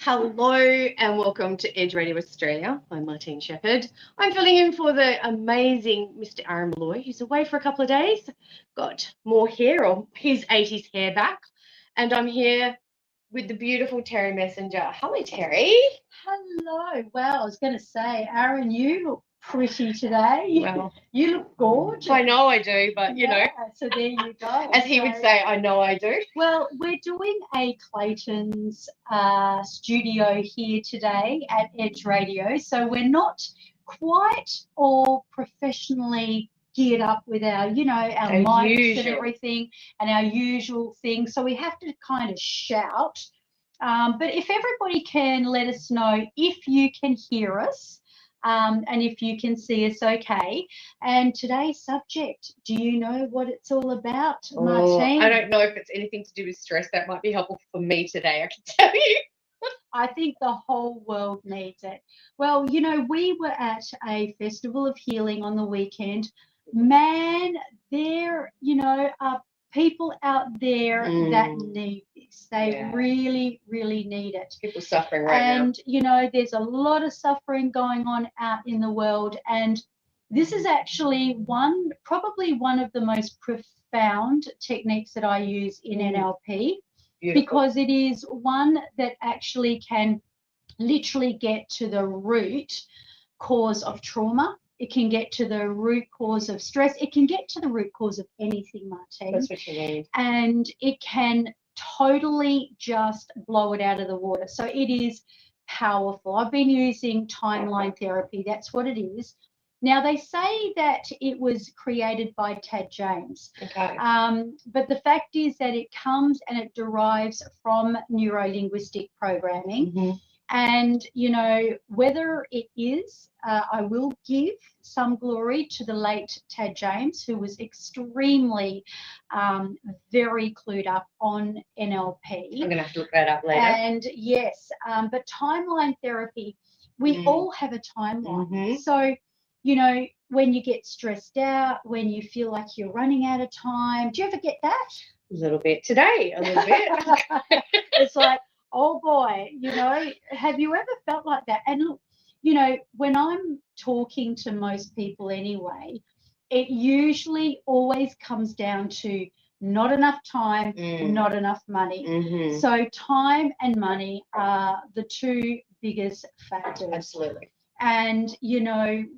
Hello and welcome to Edge Radio Australia. I'm Martine Shepherd. I'm filling in for the amazing Mr. Aaron Malloy, who's away for a couple of days. Got more hair, or his 80s hair back. And I'm here with the beautiful Terri Messenger. Hello, Terri. Hello. Well, I was going to say, Aaron, you look pretty today. Well, you look gorgeous. I know I do, but you know. So there you go. As he would say, I know I do. Well, we're doing a Clayton's studio here today at Edge Radio. So we're not quite all professionally geared up with our mics usual. and everything and our usual thing. So we have to kind of shout. But if everybody can let us know if you can hear us and if you can see us okay. And today's subject, do you know what it's all about, Martine? I don't know if it's anything to do with stress. That might be helpful for me today, I can tell you. I think the whole world needs it. Well, we were at a festival of healing on the weekend. Man, there, are people out there that need this. They really, really need it. People suffering right now. And, there's a lot of suffering going on out in the world. And this is actually probably one of the most profound techniques that I use in NLP. Beautiful. Because it is one that actually can literally get to the root cause of trauma. It can get to the root cause of stress. It can get to the root cause of anything, Martine. That's what you need. And it can totally just blow it out of the water. So it is powerful. I've been using timeline therapy. That's what it is. Now, they say that it was created by Tad James. Okay. But the fact is that it comes and it derives from neuro-linguistic programming. Mm-hmm. And, whether it is, I will give some glory to the late Tad James, who was extremely very clued up on NLP. I'm going to have to look that up later. And yes, but timeline therapy, we all have a timeline. Mm-hmm. So, when you get stressed out, when you feel like you're running out of time, do you ever get that? A little bit today, a little bit. It's like, oh boy, have you ever felt like that? And look, when I'm talking to most people anyway, it usually always comes down to not enough time, not enough money. Mm-hmm. So time and money are the two biggest factors. Absolutely. And,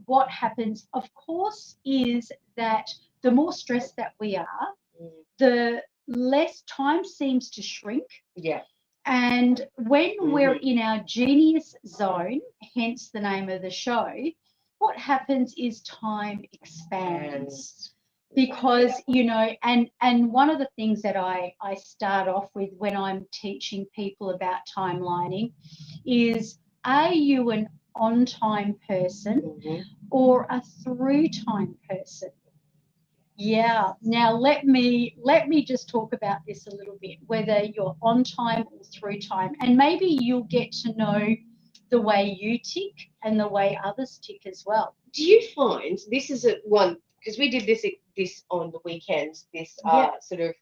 what happens, of course, is that the more stressed that we are, the less time seems to shrink. Yeah. And when we're in our genius zone, hence the name of the show, what happens is time expands. Because, and one of the things that I start off with when I'm teaching people about timelining is, are you an on-time person or a through-time person? Yeah. Now let me just talk about this a little bit, whether you're on time or through time, and maybe you'll get to know the way you tick and the way others tick as well. Do you find this is one, because we did this on the weekends, this sort of,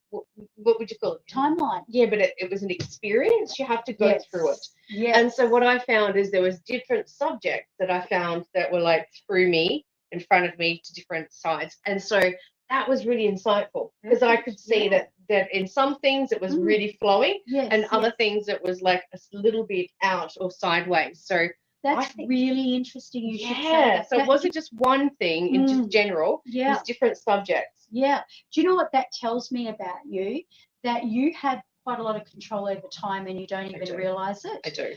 what would you call it? Timeline. Yeah, but it was an experience. You have to go through it. Yes. And so what I found is there was different subjects that I found that were like through me, in front of me, to different sides. And so that was really insightful, because I could see that in some things it was really flowing, and other things it was like a little bit out or sideways. So that's really interesting. You should say that. So it wasn't just one thing in just general. Yeah. It was different subjects. Yeah. Do you know what that tells me about you? That you have quite a lot of control over time and you don't even realize it. I do.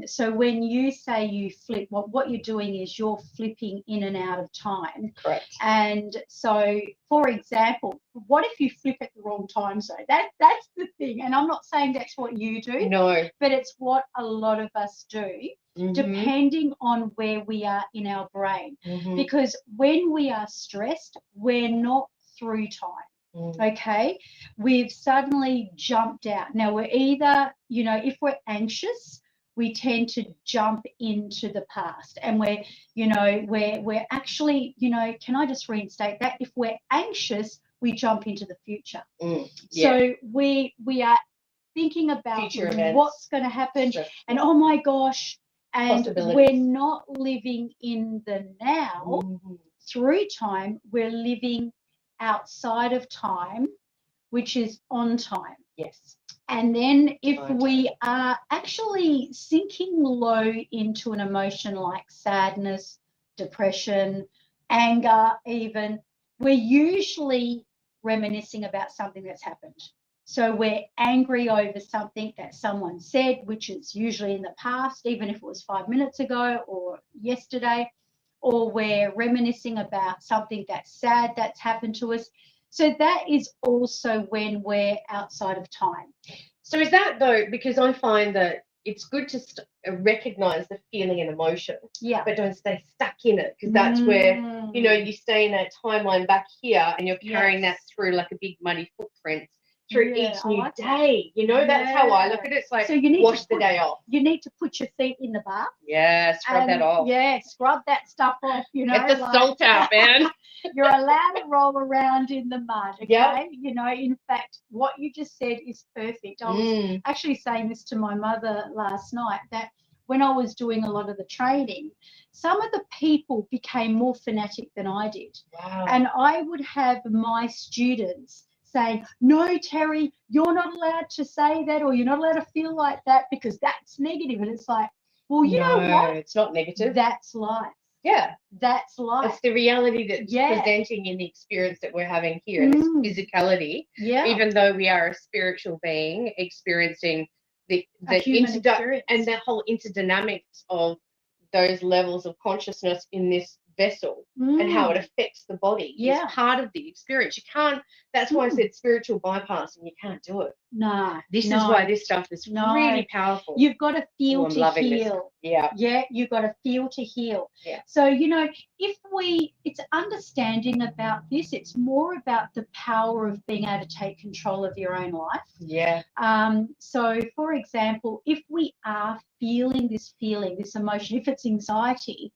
So when you say you flip, what you're doing is you're flipping in and out of time. Correct. And so, for example, what if you flip at the wrong time zone? That's the thing. And I'm not saying that's what you do. No. But it's what a lot of us do, depending on where we are in our brain. Because when we are stressed, we're not through time. Okay, we've suddenly jumped out. Now we're either, if we're anxious, we tend to jump into the past, and we're actually, can I just reinstate that? If we're anxious, we jump into the future. So we are thinking about Future events, what's going to happen, stress, and oh my gosh, and possibilities. we're not living in the now through time. We're living outside of time, which is on time. Yes. And then if we are actually sinking low into an emotion like sadness, depression, anger even, we're usually reminiscing about something that's happened. So we're angry over something that someone said, which is usually in the past, even if it was 5 minutes ago or yesterday, or we're reminiscing about something that's sad that's happened to us. So that is also when we're outside of time. So is that though, because I find that it's good to recognize the feeling and emotion, but don't stay stuck in it, because that's where, you know, you stay in that timeline back here and you're carrying that through like a big muddy footprint through each new day. You know, that's how I look at it. It's like, so you need wash the day off. You need to put your feet in the bath. Yeah, scrub that off. Yeah, scrub that stuff off, you know. Get the salt out, man. You're allowed to roll around in the mud, okay? Yep. You know, in fact, what you just said is perfect. I was actually saying this to my mother last night, that when I was doing a lot of the training, some of the people became more fanatic than I did. Wow. And I would have my students saying, no, Terri, you're not allowed to say that, or you're not allowed to feel like that because that's negative. And it's like, well, you know what? It's not negative. That's life. Yeah. That's life. It's the reality that's presenting in the experience that we're having here, this physicality. Yeah. Even though we are a spiritual being experiencing the and the whole interdynamics of those levels of consciousness in this vessel and how it affects the body is part of the experience. You can't, that's why I said spiritual bypass, and you can't do it. No. This is why this stuff is really powerful. You've got to feel to heal. Yeah, you've got to feel to heal. Yeah. So, you know, it's understanding about this, it's more about the power of being able to take control of your own life. Yeah. So, for example, if we are feeling, this emotion, if it's anxiety,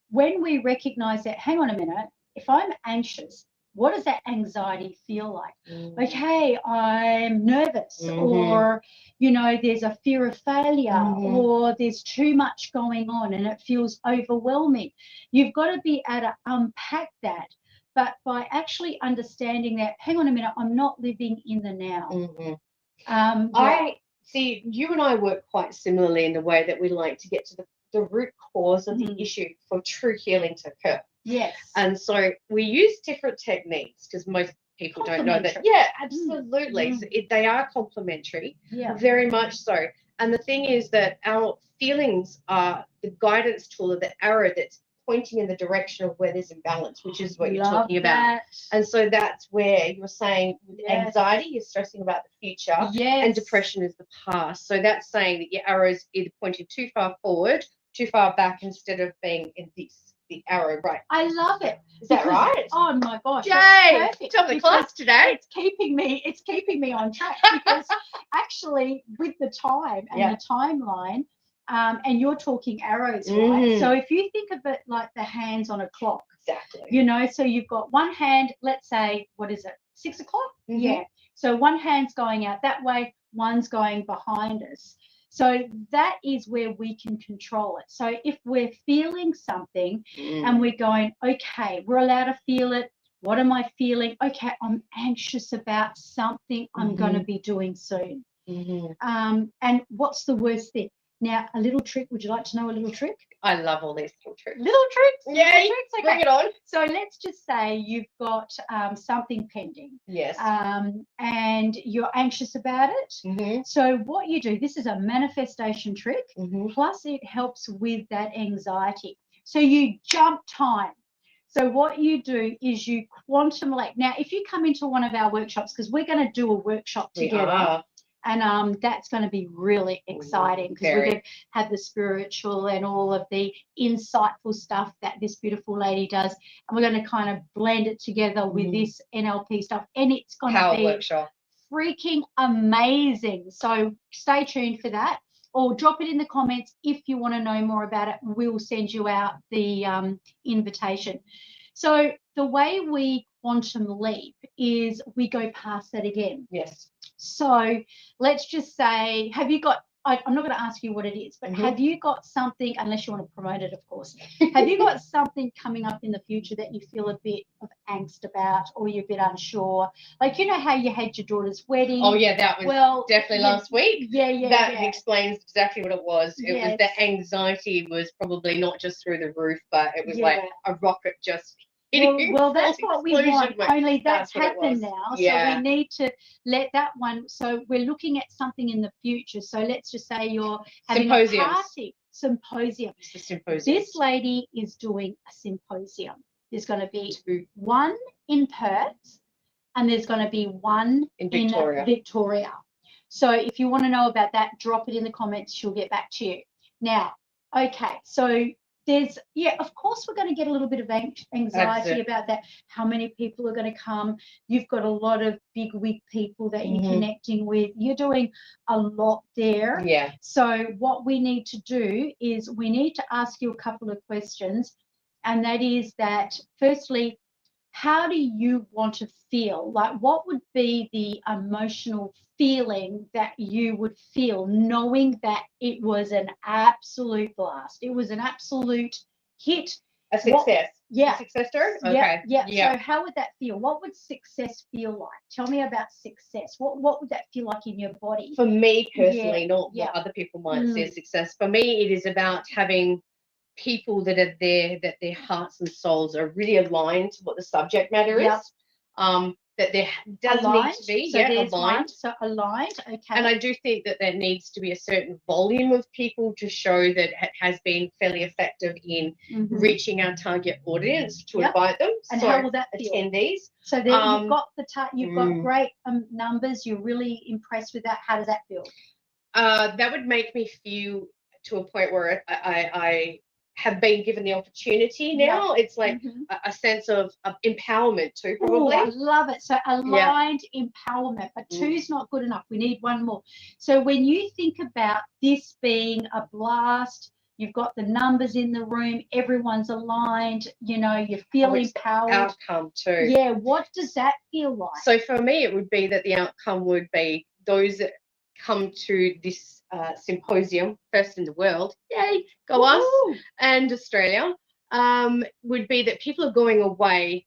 when we recognize that, hang on a minute, if I'm anxious, what does that anxiety feel like? Okay, I'm nervous, or, you know, there's a fear of failure, or there's too much going on and it feels overwhelming. You've got to be able to unpack that. But by actually understanding that, hang on a minute, I'm not living in the now. I see you and I work quite similarly in the way that we like to get to the root cause of the issue for true healing to occur. Yes. And so we use different techniques, because most people don't know that. Yeah, absolutely. So they are complementary, very much so. And the thing is that our feelings are the guidance tool, or the arrow that's pointing in the direction of where there's imbalance, which is what you're talking about. And so that's where you're saying anxiety, you're stressing about the future, and depression is the past. So that's saying that your arrow's either pointing too far forward, too far back, instead of being in the arrow right. I love it. Is that right? Oh my gosh. Yay! Top of the class today. It's keeping me on track, because actually with the time and the timeline, and you're talking arrows, right? So if you think of it like the hands on a clock. Exactly. You know, so you've got one hand, let's say, what is it? 6 o'clock? Yeah. So one hand's going out that way, one's going behind us. So that is where we can control it. So if we're feeling something and we're going, okay, we're allowed to feel it. What am I feeling? Okay, I'm anxious about something I'm going to be doing soon. And what's the worst thing? Now, a little trick. Would you like to know a little trick? I love all these little tricks. Little tricks? Yay! Little tricks? Okay. Bring it on. So let's just say you've got something pending. Yes. And you're anxious about it. So what you do, this is a manifestation trick, plus it helps with that anxiety. So you jump time. So what you do is you quantum like, now if you come into one of our workshops, because we're going to do a workshop together. And that's going to be really exciting, because we're going to have the spiritual and all of the insightful stuff that this beautiful lady does. And we're going to kind of blend it together with this NLP stuff. And it's going to be freaking amazing. So stay tuned for that, or drop it in the comments if you want to know more about it. We'll send you out the invitation. So the way we quantum leap is we go past that again. Yes. So let's just say, have you got, I'm not going to ask you what it is, but have you got something, unless you want to promote it, of course, have you got something coming up in the future that you feel a bit of angst about, or you're a bit unsure? Like, you know how you had your daughter's wedding? Oh, yeah, that was definitely last week. That explains exactly what it was. It was the anxiety was probably not just through the roof, but it was like a rocket just hitting. Well, that's what we want, only that's happened now. Yeah. So we need to let that one, so we're looking at something in the future. So let's just say you're having a party. Symposium. It's a symposium. This lady is doing a symposium. There's going to be one in Perth and there's going to be one in Victoria. So if you want to know about that, drop it in the comments. She'll get back to you. Now, okay, so there's, of course, we're going to get a little bit of anxiety about that. How many people are going to come? You've got a lot of big wig people that you're connecting with. You're doing a lot there. Yeah. So what we need to do is we need to ask you a couple of questions. And that is that, firstly, how do you want to feel? Like, what would be the emotional feeling that you would feel knowing that it was an absolute blast? It was an absolute hit. A success. A success story? Okay. Yeah. So how would that feel? What would success feel like? Tell me about success. What would that feel like in your body? For me personally, not what other people might see as success. For me, it is about having people that are there, that their hearts and souls are really aligned to what the subject matter is. That there does need to be aligned. So aligned, okay. And I do think that there needs to be a certain volume of people to show that it has been fairly effective in reaching our target audience to invite them. And how will that feel? Attendees. So then you've got you've got great numbers. You're really impressed with that. How does that feel? That would make me feel to a point where I have been given the opportunity now. It's like a sense of empowerment too, probably. I love it. So aligned empowerment, but two's not good enough. We need one more. So when you think about this being a blast, you've got the numbers in the room, everyone's aligned, you know, you feel empowered. Outcome too. Yeah, what does that feel like? So for me, it would be that the outcome would be those that come to this symposium, first in the world, yay, go us, and Australia, would be that people are going away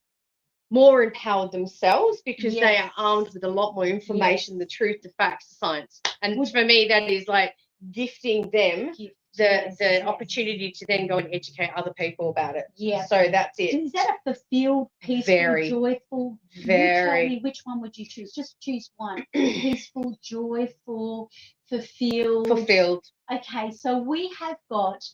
more empowered themselves because they are armed with a lot more information, the truth, the facts, the science. And for me, that is like gifting them the opportunity to then go and educate other people about it. Yeah. So that's it. Is that a fulfilled, peaceful, joyful? Very. You tell me, which one would you choose? Just choose one. Peaceful, joyful, fulfilled. Fulfilled. Okay, so we have got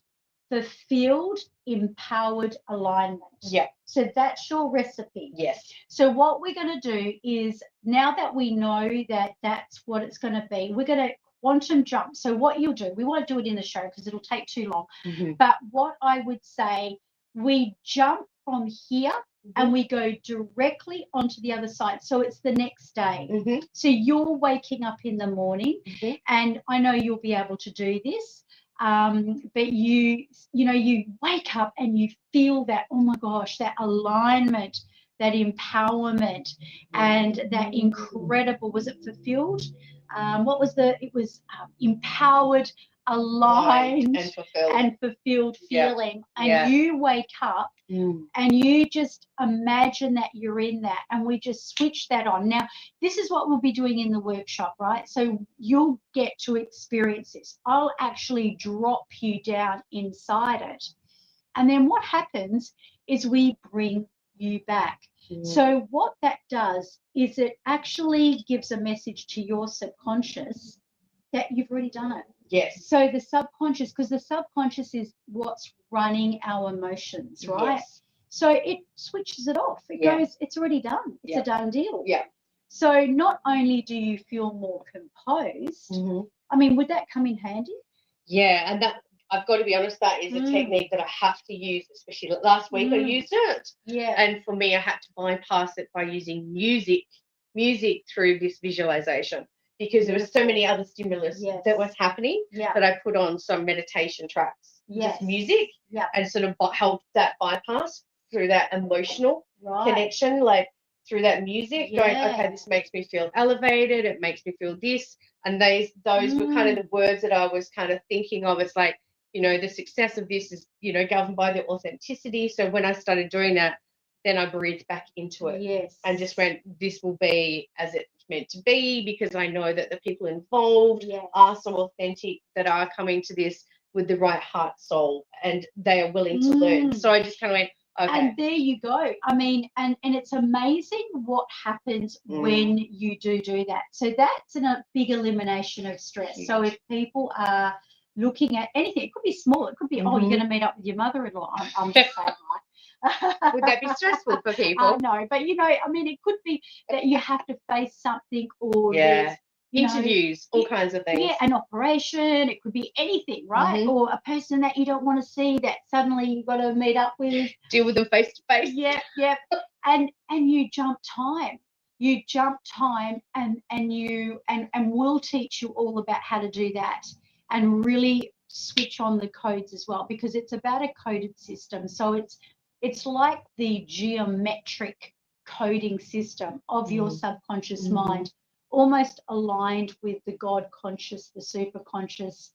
fulfilled, empowered alignment. Yeah. So that's your recipe. Yes. So what we're going to do is, now that we know that that's what it's going to be, we're going to quantum jump. So what you'll do, we won't do it in the show because it'll take too long. But what I would say, we jump from here and we go directly onto the other side. So it's the next day. So you're waking up in the morning, and I know you'll be able to do this. But you know, you wake up and you feel that, oh my gosh, that alignment, that empowerment, and that incredible, was it fulfilled? What was it was empowered, aligned, and fulfilled feeling. And you wake up and you just imagine that you're in that, and we just switch that on. Now, this is what we'll be doing in the workshop, right? So you'll get to experience this. I'll actually drop you down inside it. And then what happens is we bring you back. So what that does is it actually gives a message to your subconscious that you've already done it. Yes. So the subconscious, because the subconscious is what's running our emotions, right? Yes. So it switches it off. It goes, it's already done. It's a done deal. Yeah. So not only do you feel more composed, I mean, would that come in handy? Yeah, and that, I've got to be honest, that is a technique that I have to use, especially last week I used it. Yeah. And for me, I had to bypass it by using music through this visualization, because there were so many other stimulus that was happening that I put on some meditation tracks, just music, and sort of helped that bypass through that emotional connection. Like, through that music, going, Yeah. okay, this makes me feel elevated, it makes me feel this. And those were kind of the words that I was kind of thinking of. It's like, you know, the success of this is, you know, governed by the authenticity. So when I started doing that, then I breathed back into it. Yes. And just went, this will be as it's meant to be, because I know that the people involved are so authentic, that are coming to this with the right heart, soul, and they are willing to learn. So I just kind of went, okay. And there you go. I mean, and it's amazing what happens when you do that. So that's a big elimination of stress. Huge. So if people are looking at anything, it could be small. It could be, oh, you're going to meet up with your mother-in-law. I'm just saying, right? Would that be stressful for people? No, but you know, I mean, it could be that you have to face something, or there's, you interviews, know, all kinds of things. Yeah, an operation. It could be anything, right? Or a person that you don't want to see that suddenly you've got to meet up with. Deal with them face to face. Yeah. And you jump time. You jump time, and we'll teach you all about how to do that, and really switch on the codes as well, because it's about a coded system. So it's like the geometric coding system of your subconscious mind, almost aligned with the God conscious, the super conscious.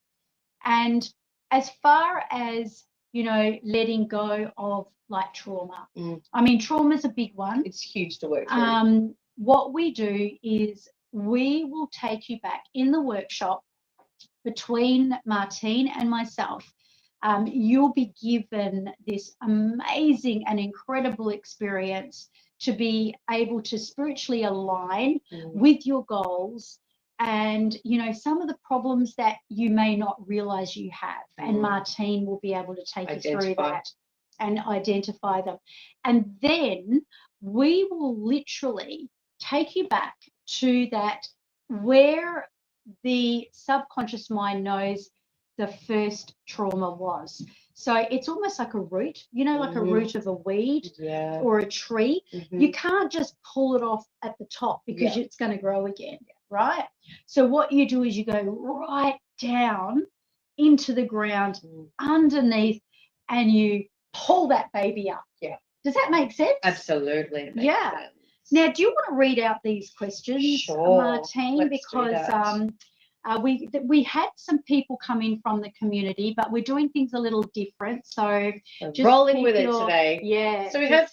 And as far as, you know, letting go of like trauma, I mean, trauma is a big one. It's huge to work through. What we do is we will take you back in the workshop between Martine and myself. You'll be given this amazing and incredible experience to be able to spiritually align with your goals, and, you know, some of the problems that you may not realize you have. And Martine will be able to take you through that and identify them. And then we will literally take you back to that where the subconscious mind knows the first trauma was. So it's almost like a root, you know, like a root of a weed or a tree. You can't just pull it off at the top, because it's going to grow again, right? So what you do is you go right down into the ground underneath, and you pull that baby up. Yeah. Does that make sense? Absolutely. It makes sense. Now, do you want to read out these questions, Martine? Because we had some people come in from the community, but we're doing things a little different. So just rolling with it today. Yeah. So we have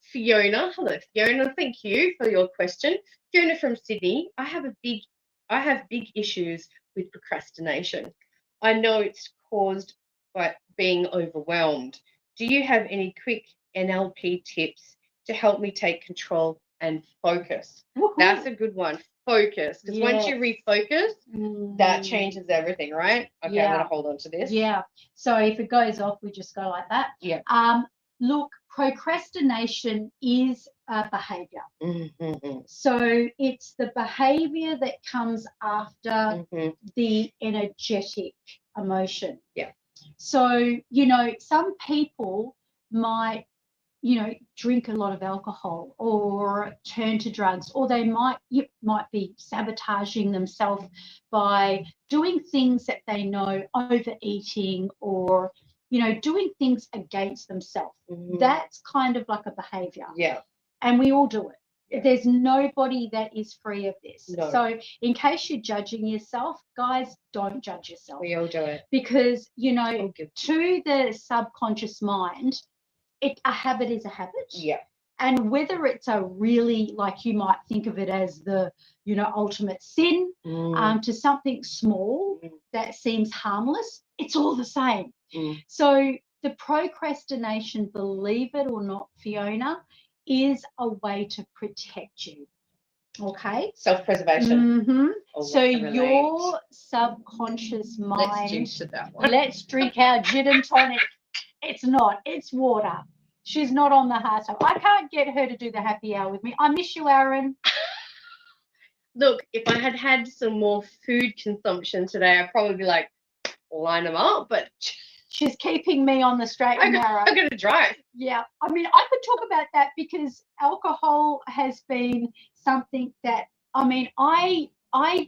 Fiona. Hello, Fiona. Thank you for your question. Fiona from Sydney. I have big issues with procrastination. I know it's caused by being overwhelmed. Do you have any quick NLP tips to help me take control and focus? Woo-hoo. That's a good one. Focus, because once you refocus, that changes everything, right? Okay, I'm gonna hold on to this. Yeah. So if it goes off, we just go like that. Yeah. Look, procrastination is a behavior. So it's the behavior that comes after the energetic emotion. Yeah. So, you know, some people might, you know, drink a lot of alcohol or turn to drugs, or they might be sabotaging themselves by doing things that they know, overeating, or, you know, doing things against themselves. That's kind of like a behavior. Yeah. And we all do it. Yeah. There's nobody that is free of this. No. So in case you're judging yourself, guys, don't judge yourself. We all do it. Because, you know, to the subconscious mind, a habit is a habit. Yeah. And whether it's a really, like, you might think of it as the, you know, ultimate sin, to something small that seems harmless, it's all the same. So the procrastination, believe it or not, Fiona, is a way to protect you. Okay? Self-preservation. So your subconscious mind. Let's juice to that one. Let's drink our gin and tonic. It's not. It's water. She's not on the heart. So I can't get her to do the happy hour with me. I miss you, Aaron. Look, if I had had some more food consumption today, I'd probably be like, line them up, but she's keeping me on the straight and narrow. I'm going to drive. Yeah. I mean, I could talk about that, because alcohol has been something that, I mean, I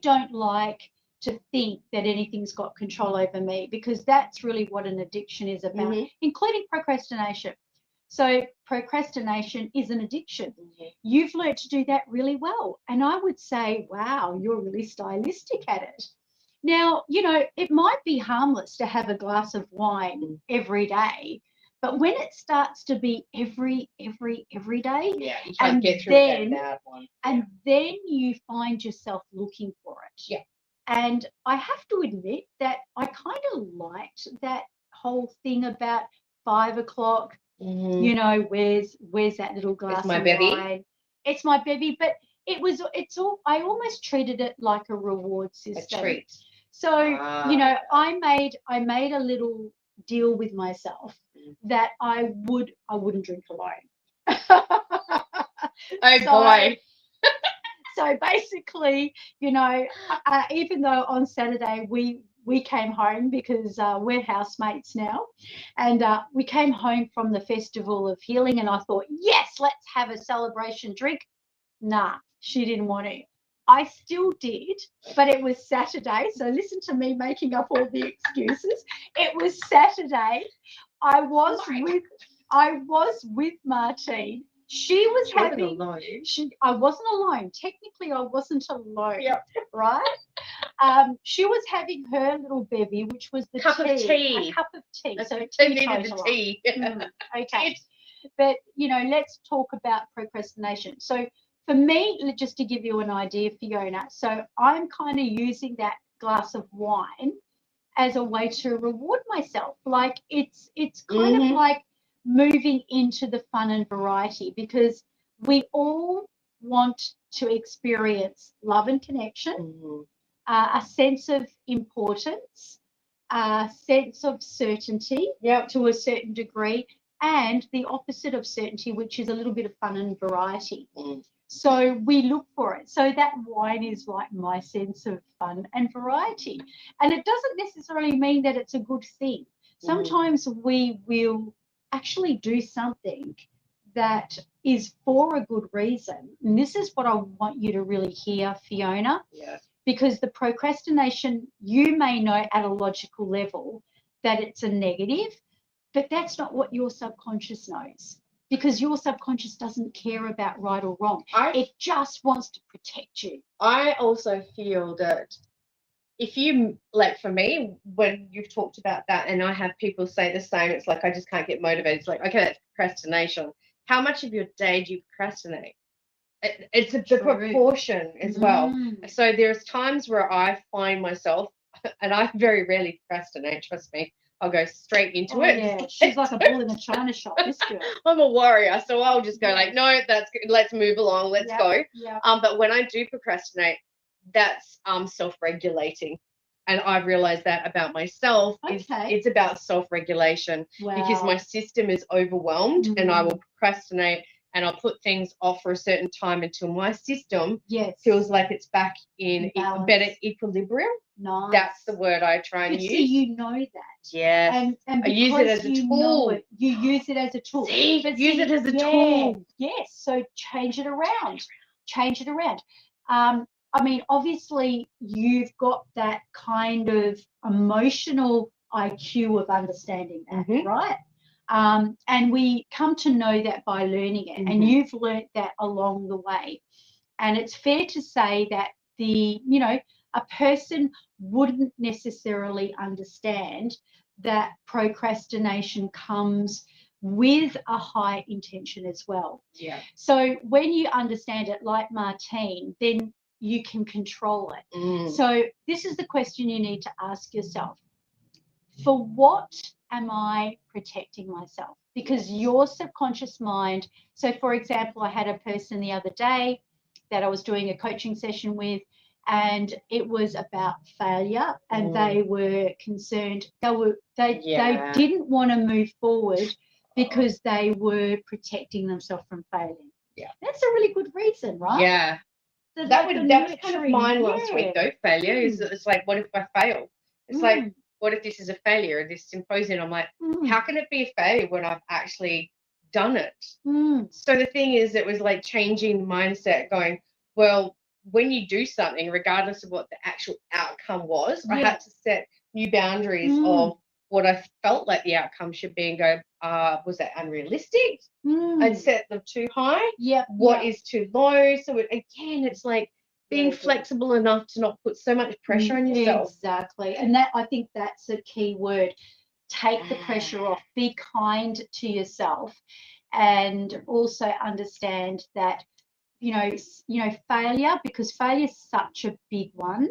don't like to think that anything's got control over me, because that's really what an addiction is about, including procrastination. So procrastination is an addiction. Mhm. You've learned to do that really well. And I would say, wow, you're really stylistic at it. Now, it might be harmless to have a glass of wine every day, but when it starts to be every day, Yeah, you and can't get through then that bad one. and then you find yourself looking for it. Yeah. And I have to admit that I kind of liked that whole thing about 5 o'clock. Mhm. Where's that little glass my of baby. wine? It's my baby, but it's all. I almost treated it like a reward A system. treat. So I made a little deal with myself that I wouldn't drink alone. Oh So- boy. So basically, even though on Saturday we came home because we're housemates now, and we came home from the Festival of Healing, and I thought, yes, let's have a celebration drink. Nah, she didn't want to. I still did, but it was Saturday. So listen to me making up all the excuses. It was Saturday. I was with Martine. She was having. I wasn't alone. Technically, I wasn't alone. Yep. Right? She was having her little bevy, which was the Cup of tea. A cup of tea. So They needed the tea. Okay. But, let's talk about procrastination. So for me, just to give you an idea, Fiona, so I'm kind of using that glass of wine as a way to reward myself. Like it's kind of like moving into the fun and variety, because we all want to experience love and connection, a sense of importance, a sense of certainty to a certain degree, and the opposite of certainty, which is a little bit of fun and variety. So we look for it. So that wine is like my sense of fun and variety. And it doesn't necessarily mean that it's a good thing. Sometimes we will actually do something that is for a good reason. And this is what I want you to really hear, Fiona. Yeah. Because the procrastination, you may know at a logical level that it's a negative, but that's not what your subconscious knows, because your subconscious doesn't care about right or wrong. It just wants to protect you. I also feel that if you, like for me, when you've talked about that, and I have people say the same, it's like, I just can't get motivated. It's like, okay, that's procrastination. How much of your day do you procrastinate? It's the proportion as well. So there's times where I find myself, and I very rarely procrastinate, trust me. I'll go straight into it. Yeah, she's like a bull in a china shop, this girl. I'm a warrior, so I'll just go like, no, that's good. Let's move along. Let's go. Yeah. But when I do procrastinate, that's self-regulating. And I've realized that about myself. It's about self-regulation, because my system is overwhelmed and I will procrastinate and I'll put things off for a certain time until my system feels like it's back in better equilibrium. Nice. That's the word I try and use. See, you know that. Yeah. And I use it as a tool. You use it as a tool. See, use it as a tool. Yes. So change it around. I mean, obviously, you've got that kind of emotional IQ of understanding that, right? And we come to know that by learning it, and you've learnt that along the way. And it's fair to say that a person wouldn't necessarily understand that procrastination comes with a high intention as well. Yeah. So when you understand it, like Martine, then you can control it. So this is the question you need to ask yourself. For what am I protecting myself? Because your subconscious mind, so for example, I had a person the other day that I was doing a coaching session with, and it was about failure, and they were concerned. They didn't want to move forward because they were protecting themselves from failing. Yeah. That's a really good reason, right? Yeah. That was kind of mine last week though. Failure is, it's like, what if I fail? It's like, what if this is a failure, this symposium? I'm like, how can it be a failure when I've actually done it? So the thing is, it was like changing mindset, going, well, when you do something, regardless of what the actual outcome was, I had to set new boundaries of what I felt like the outcome should be, and go, was that unrealistic? Mm. I'd set them too high. Yep. What is too low? So again, it's like being Very good. flexible enough to not put so much pressure on yourself. Exactly. And that, I think that's a key word. Take the pressure off. Be kind to yourself, and also understand that failure, because failure is such a big one.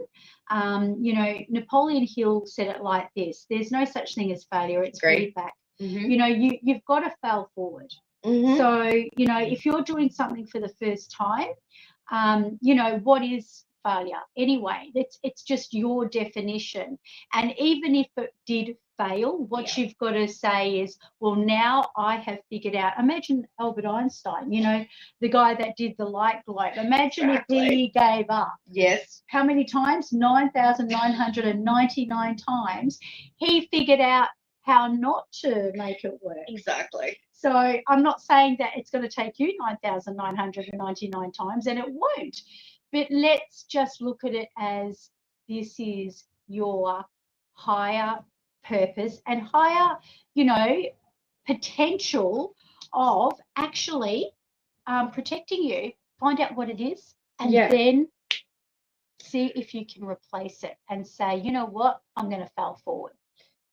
Napoleon Hill said it like this: there's no such thing as failure, it's feedback. You've got to fail forward. So if you're doing something for the first time, what is failure anyway? It's just your definition. And even if it did fail, what you've got to say is, well, now I have figured out. Imagine Albert Einstein, the guy that did the light globe. Imagine if he gave up. Yes. How many times? 9,999 times. He figured out how not to make it work. Exactly. So I'm not saying that it's going to take you 9,999 times, and it won't. But let's just look at it as this is your higher purpose and higher, potential of actually protecting you. Find out what it is, and then see if you can replace it and say, you know what, I'm going to fail forward.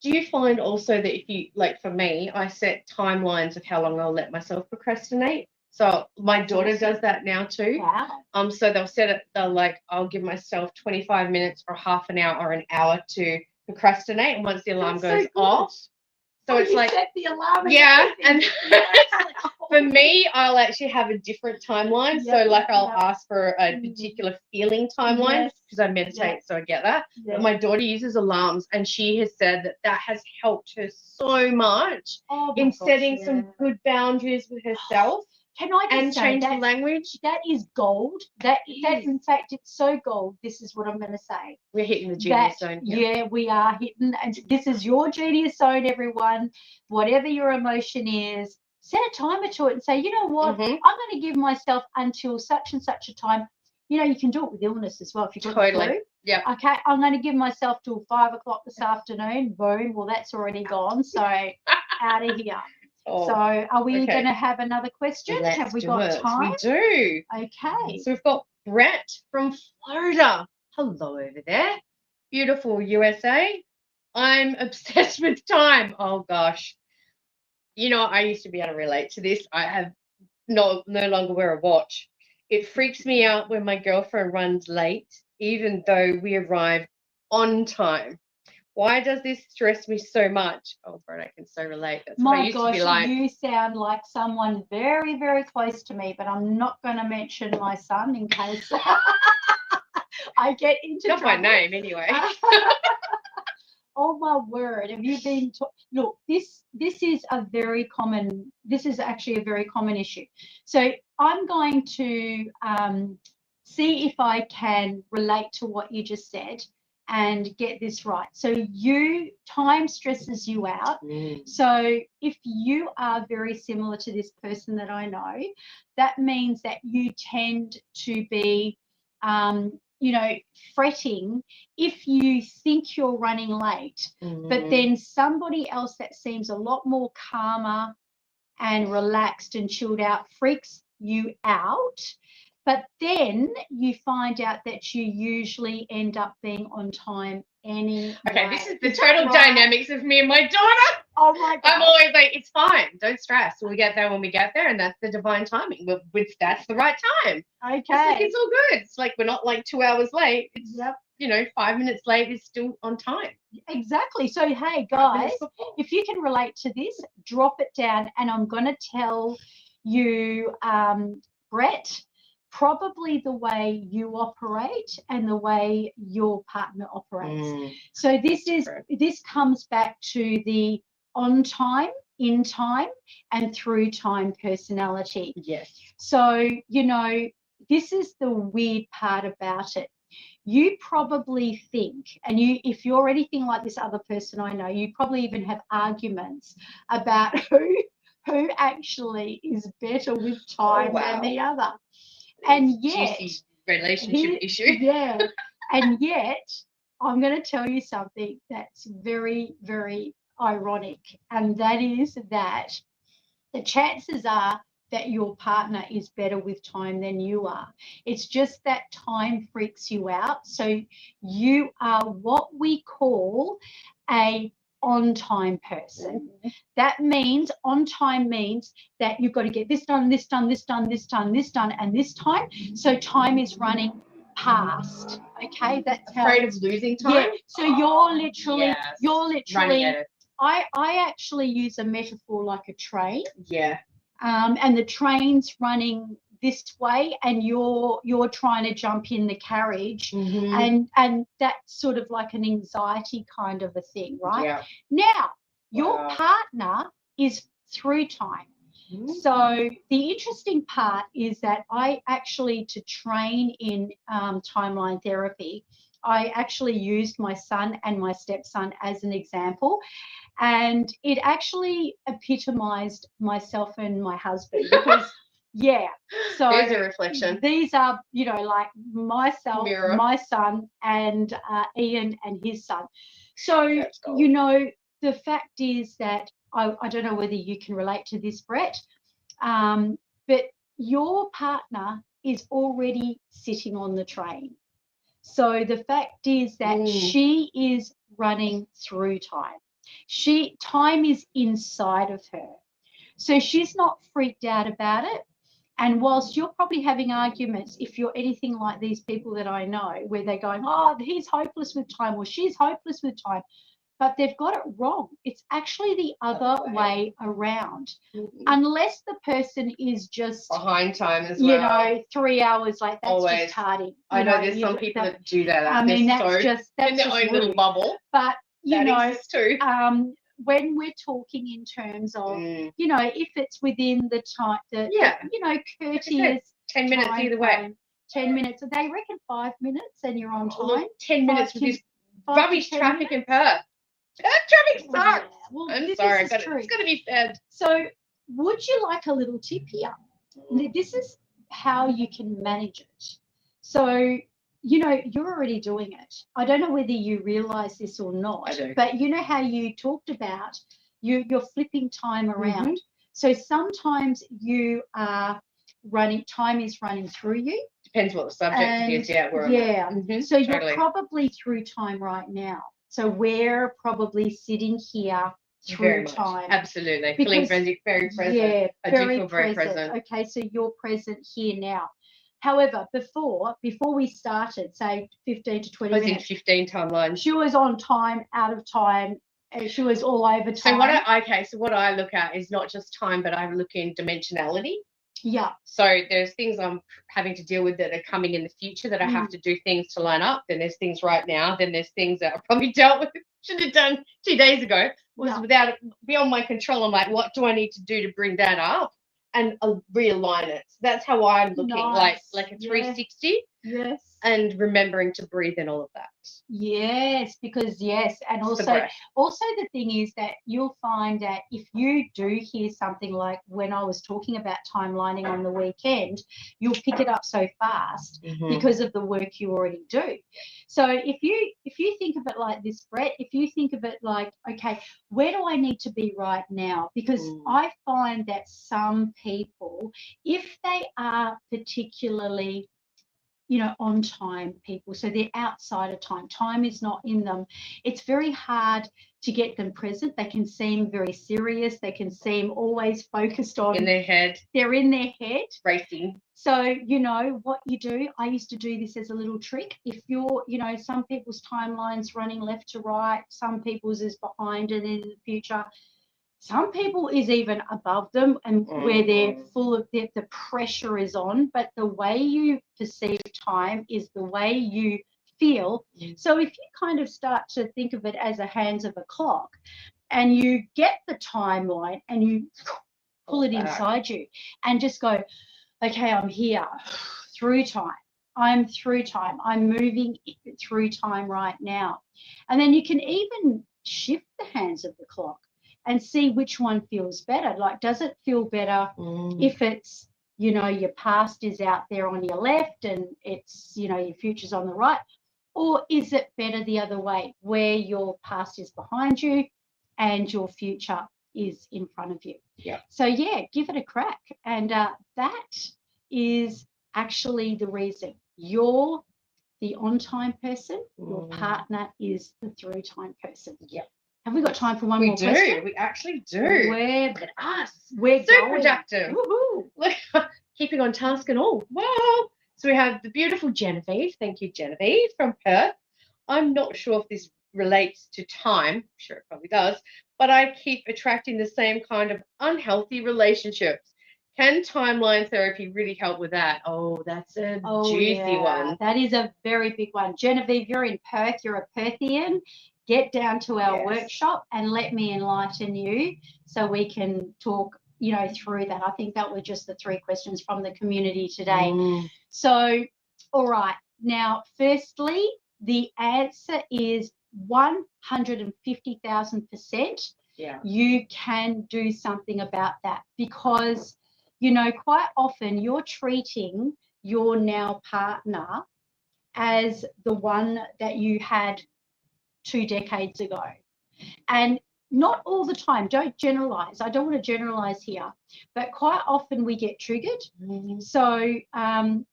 Do you find also that if you, like for me, I set timelines of how long I'll let myself procrastinate? So my daughter does that now too. Wow. So they'll set it, I'll give myself 25 minutes or half an hour or an hour to procrastinate. And once the alarm goes off. So it's like, set the alarm. And for me, I'll actually have a different timeline. So I'll ask for a particular feeling timeline because I meditate, so I get that. But my daughter uses alarms, and she has said that has helped her so much in setting some good boundaries with herself. Can I just say change the language? That is gold. That in fact, it's so gold. This is what I'm going to say. We're hitting the genius zone here. Yeah, we are hitting, and this is your genius zone, everyone. Whatever your emotion is, set a timer to it and say, you know what, I'm going to give myself until such and such a time. You can do it with illness as well if you've got the flu. Yeah. Okay, I'm going to give myself till 5 o'clock this afternoon. Boom. Well, that's already gone. So out of here. So are we going to have another question? Have we got time? We do. Okay. So we've got Brett from Florida. Hello over there. Beautiful USA. I'm obsessed with time. Oh, gosh. I used to be able to relate to this. I have no longer wear a watch. It freaks me out when my girlfriend runs late, even though we arrive on time. Why does this stress me so much? Oh, Brett, I can so relate. That's what I used to be like. You sound like someone very, very close to me, but I'm not going to mention my son in case I get into trouble. Not my name, anyway. Oh my word! Have you been? Look, this is a very common. This is actually a very common issue. So I'm going to see if I can relate to what you just said and get this right. So time stresses you out. So if you are very similar to this person that I know, that means that you tend to be, fretting if you think you're running late, but then somebody else that seems a lot more calmer and relaxed and chilled out freaks you out. But then you find out that you usually end up being on time anyway. Okay, this is the total dynamics of me and my daughter. Oh my God. I'm always like, it's fine. Don't stress. We'll get there when we get there, and that's the divine timing. That's the right time. Okay. It's all good. It's like we're not like 2 hours late. It's 5 minutes late is still on time. Exactly. So hey guys, if you can relate to this, drop it down, and I'm going to tell you, Brett, probably the way you operate and the way your partner operates. So this comes back to the on time, in time, and through time personality. Yes. So, this is the weird part about it. You probably think, and if you're anything like this other person I know, you probably even have arguments about who actually is better with time than the other. And yet, juicy relationship issue. And yet, I'm going to tell you something that's very, very ironic, and that is that the chances are that your partner is better with time than you are. It's just that time freaks you out. So you are what we call a on-time person. That means on-time means that you've got to get this done, this done, this done, this done, this done, and this time. So time is running past. Okay, that's how. Afraid of losing time. Yeah. So you're literally running at it. I actually use a metaphor like a train. Yeah. And the train's running this way, and you're trying to jump in the carriage, and that's sort of like an anxiety kind of a thing, right? Yeah. Now, your partner is through time. So the interesting part is that I actually, to train in timeline therapy, I actually used my son and my stepson as an example. And it actually epitomized myself and my husband because, so there's a reflection. These are, like myself, Mirror. my son, and Ian and his son. So, the fact is that I don't know whether you can relate to this, Brett, but your partner is already sitting on the train. So the fact is that she is running through time. Time is inside of her. So she's not freaked out about it. And whilst you're probably having arguments, if you're anything like these people that I know, where they're going, oh, he's hopeless with time, or she's hopeless with time, but they've got it wrong. It's actually the other way around. Unless the person is just behind time as well. 3 hours, like that's Always. just tardy. I know there's some people that do that. I mean, that's in their own little bubble. But exists too. When we're talking in terms of, if it's within the time, courteous 10 minutes either way. 10 minutes. They reckon 5 minutes and you're on time. 10 minutes with this rubbish traffic in Perth. Traffic sucks. Yeah. Well, I'm sorry, it's got to be fed. So would you like a little tip here? This is how you can manage it. So, you're already doing it. I don't know whether you realize this or not. I do. But you know how you talked about you're flipping time around. So sometimes you are time is running through you. Depends what the subject is. So you're probably through time right now. So we're probably sitting here through time. Absolutely. Feeling very present. Yeah, I do feel very present. Okay, so you're present here now. However, before we started, say 15 to 20 minutes. I was in 15 timelines. She was on time, out of time. She was all over time. So what I look at is not just time, but I look in dimensionality. Yeah. So there's things I'm having to deal with that are coming in the future that I have to do things to line up. Then there's things right now. Then there's things that I probably dealt with, should have done 2 days ago. Beyond my control. I'm like, what do I need to do to bring that up and realign it? So that's how I'm looking, like a 360. Yes. And remembering to breathe in all of that. Yes, and also the thing is that you'll find that if you do hear something like when I was talking about timelining on the weekend, you'll pick it up so fast because of the work you already do. So if you think of it like this, Brett, if you think of it like, okay, where do I need to be right now? Because I find that some people, if they are particularly on time people, so they're outside of time. Time is not in them. It's very hard to get them present. They can seem very serious. They can seem always focused on in their head. They're in their head. Racing. So, what you do, I used to do this as a little trick. If you're, some people's timeline's running left to right, some people's is behind and in the future. Some people is even above them and where they're full of the pressure is on, but the way you perceive time is the way you feel. So if you kind of start to think of it as a hands of a clock and you get the timeline and you pull it inside you and just go, okay, I'm here through time. I'm through time. I'm moving through time right now. And then you can even shift the hands of the clock and see which one feels better. Like, does it feel better if it's, your past is out there on your left and it's, your future's on the right? Or is it better the other way, where your past is behind you and your future is in front of you. Yeah. So yeah, give it a crack. And that is actually the reason you're the on-time person, your partner is the through-time person. Yeah. Have we got time for one more We question? do. We actually do. Look at us. We're so going. productive. Woohoo. Look, keeping on task and all. Wow. So we have the beautiful Genevieve. Thank you, Genevieve, from Perth. I'm not sure if this relates to time. I'm sure it probably does. But I keep attracting the same kind of unhealthy relationships. Can timeline therapy really help with that? Oh, that's a juicy one. That is a very big one. Genevieve, you're in Perth. You're a Perthian. Get down to our workshop and let me enlighten you so we can talk, through that. I think that were just the 3 questions from the community today. So, all right. Now, firstly, the answer is 150,000%. Yeah. You can do something about that because, quite often you're treating your now partner as the one that you had 2 decades ago. And not all the time. Don't generalize. I don't want to generalize here, but quite often we get triggered. So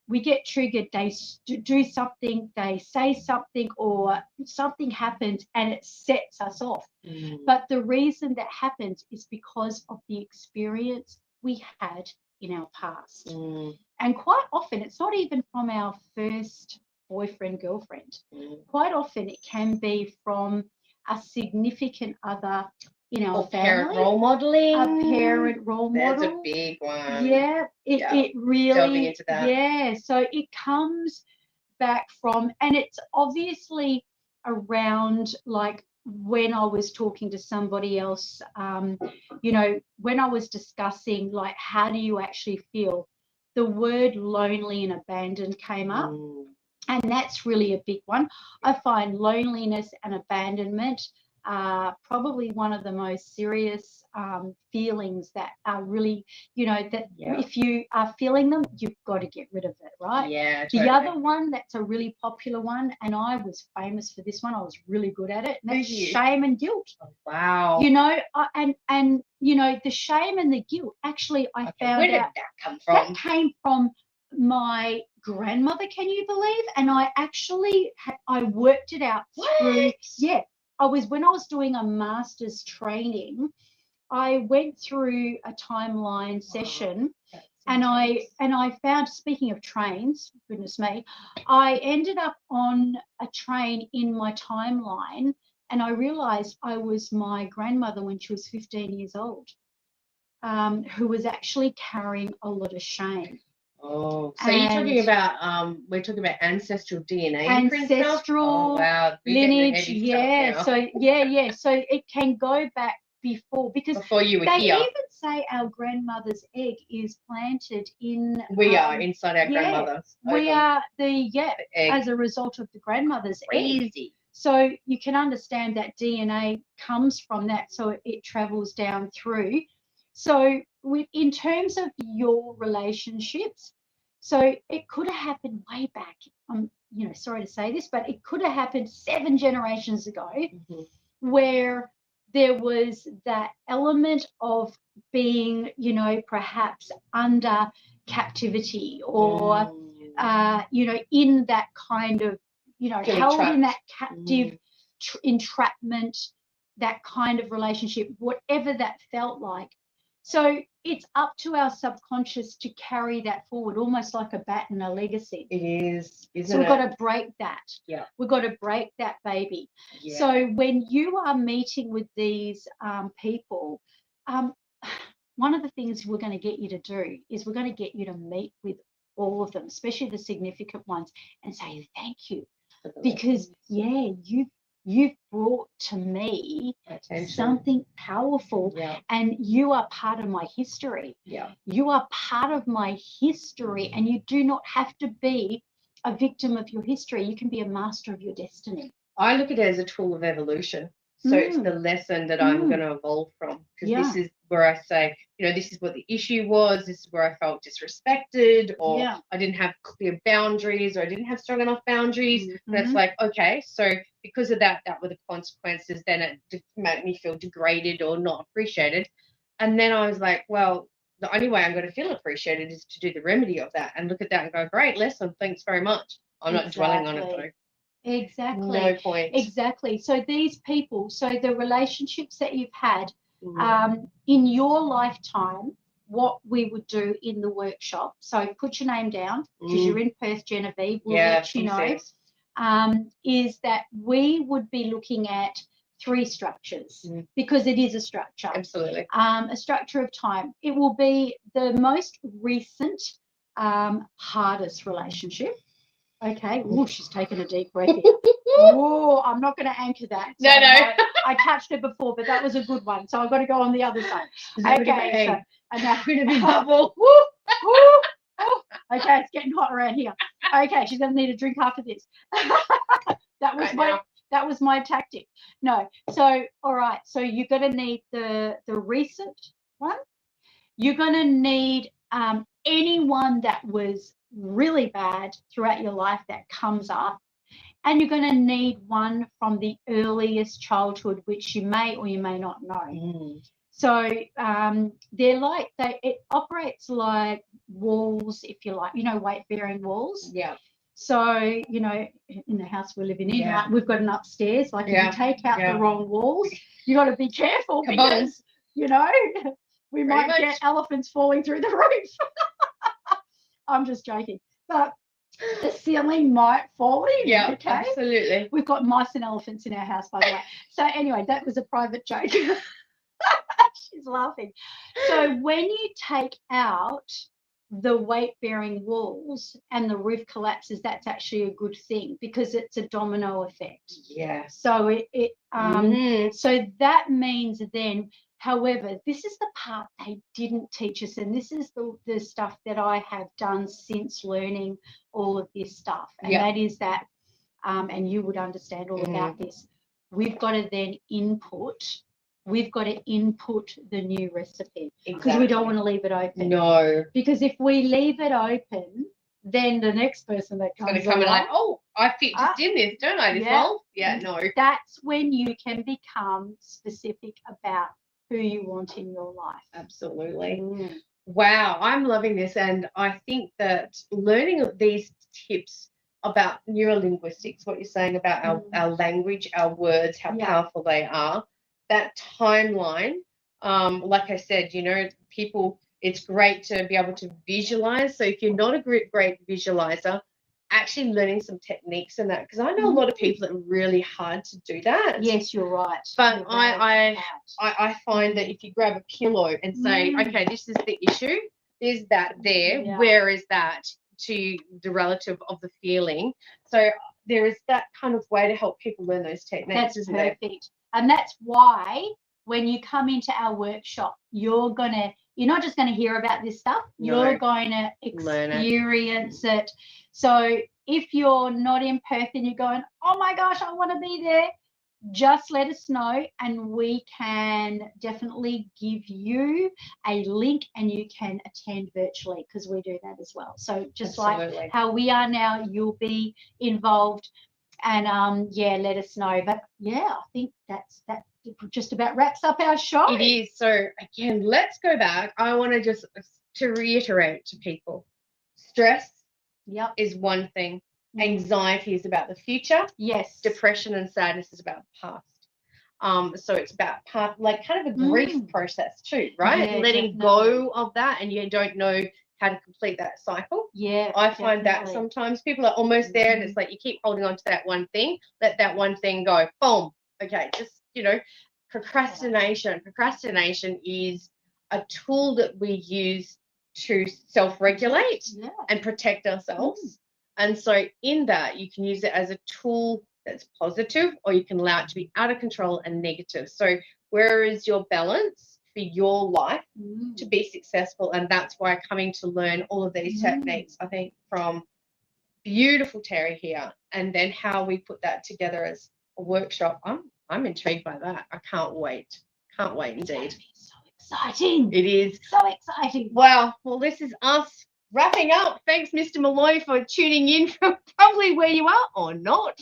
we get triggered. They do something, they say something, or something happens and it sets us off. But the reason that happens is because of the experience we had in our past. And quite often it's not even from our first boyfriend, girlfriend. Quite often it can be from a significant other in our family. Parent role modeling. A parent role model. That's a big one. Yeah, it really. Delving into that. Yeah, so it comes back from, and it's obviously around like when I was talking to somebody else, when I was discussing like how do you actually feel, the word lonely and abandoned came up. And that's really a big one. I find loneliness and abandonment are probably one of the most serious feelings that are really, if you are feeling them, you've got to get rid of it, right? Yeah, totally. The other one that's a really popular one, and I was famous for this one, I was really good at it, and that's shame and guilt. Oh, wow. And the shame and the guilt, actually, I found where did out that come from? That came from my grandmother, can you believe? And I actually I worked it out through when I was doing a master's training, I went through a timeline session and I found, speaking of trains, goodness me, I ended up on a train in my timeline and I realized I was my grandmother when she was 15 years old, who was actually carrying a lot of shame. Oh, so you're talking about we're talking about ancestral DNA, ancestral lineage, So it can go back before you were here. They even say our grandmother's egg is planted in. We are inside our grandmother's. We are the egg. As a result of the grandmother's egg. So you can understand that DNA comes from that, so it travels down through. So in terms of your relationships, so it could have happened way back. I'm sorry to say this, but it could have happened 7 generations ago, where there was that element of being, perhaps under captivity or, in that kind of, held trapped. In that captive entrapment, that kind of relationship, whatever that felt like. So it's up to our subconscious to carry that forward, almost like a baton, a legacy. It is, isn't it? So we've got to break that. Yeah. We've got to break that baby. Yeah. So when you are meeting with these people, one of the things we're going to get you to do is we're going to get you to meet with all of them, especially the significant ones, and say thank you. Because, you've brought to me something powerful, and you are part of my history. Yeah. You are part of my history, and you do not have to be a victim of your history. You can be a master of your destiny. I look at it as a tool of evolution. So it's the lesson that I'm going to evolve from, because where I say, this is what the issue was, this is where I felt disrespected, or I didn't have clear boundaries, or I didn't have strong enough boundaries. And it's like, okay, so because of that were the consequences, then it made me feel degraded or not appreciated. And then I was like, well, the only way I'm going to feel appreciated is to do the remedy of that and look at that and go, great lesson, thanks very much. I'm not dwelling on it though. Exactly. No point. Exactly. So these people, so the relationships that you've had in your lifetime, what we would do in the workshop, so put your name down because you're in Perth, Genevieve, we'll let you know, is that we would be looking at 3 structures because it is a structure. Absolutely. A structure of time. It will be the most recent, hardest relationship. Okay. Oh, she's taken a deep breath in. Oh, I'm not going to anchor that. So no. I touched it before, but that was a good one. So I've got to go on the other side. Okay. So, and now going to be bubble. Okay, it's getting hot around here. Okay, she's going to need a drink after this. That was my tactic. No. So, all right. So you're going to need the recent one. You're going to need anyone that was really bad throughout your life that comes up, and you're going to need one from the earliest childhood, which you may or you may not know. So they're like it operates like walls, if you like, weight-bearing walls. Yeah. So, in the house we're living in, right, we've got an upstairs. Like if you take out the wrong walls, you got to be careful because, we might get elephants falling through the roof. I'm just joking. But the ceiling might fall in. Yeah, okay? Absolutely. We've got mice and elephants in our house, by the way. So anyway, that was a private joke. She's laughing. So when you take out the weight-bearing walls and the roof collapses, that's actually a good thing because it's a domino effect. Yeah. So so that means then, however, this is the part they didn't teach us, and this is the stuff that I have done since learning all of this stuff, and that is that, and you would understand all about this. We've got to then input the new recipe because we don't want to leave it open. No. Because if we leave it open, then the next person that comes going to come along, I just in this, don't I? This role? Yeah, no. That's when you can become specific about who you want in your life. Absolutely. Wow, I'm loving this. And I think that learning these tips about neurolinguistics, what you're saying about our language, our words, how powerful they are, that timeline, like I said, people, it's great to be able to visualize. So if you're not a great visualizer, actually learning some techniques in that, because I know a lot of people that are really hard to do that. Yes, you're right. But I find that if you grab a pillow and say, okay, this is the issue, there's that there, where is that to the relative of the feeling? So there is that kind of way to help people learn those techniques. That's perfect. And that's why when you come into our workshop, you're not just going to hear about this stuff, you're going to experience it. So if you're not in Perth and you're going, oh my gosh, I want to be there, just let us know and we can definitely give you a link and you can attend virtually because we do that as well. So just like how we are now, you'll be involved. And let us know. But I think that just about wraps up our show. It is. So again, let's go back. I want to just reiterate to people: stress is one thing. Anxiety is about the future. Yes. Depression and sadness is about the past. So it's about kind of a grief process too, right? Letting go of that, and you don't know how to complete that cycle. Yeah, I find that sometimes people are almost there and it's like you keep holding on to that one thing, let that one thing go, boom. Okay, just, procrastination. Procrastination is a tool that we use to self-regulate and protect ourselves. And so in that, you can use it as a tool that's positive, or you can allow it to be out of control and negative. So where is your balance for your life to be successful? And that's why coming to learn all of these techniques, I think, from beautiful Terri here, and then how we put that together as a workshop. I'm intrigued by that. I can't wait. Can't wait indeed. So exciting. It is. So exciting. Wow. Well, this is us wrapping up. Thanks, Mr. Malloy, for tuning in from probably where you are or not.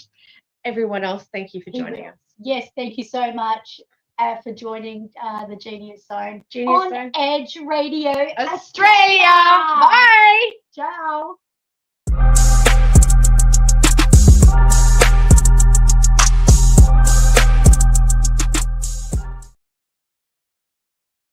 Everyone else, thank you for joining us. Yes, thank you so much for joining the Genius Zone Genius on Zone. Edge Radio Australia. Bye. Ciao.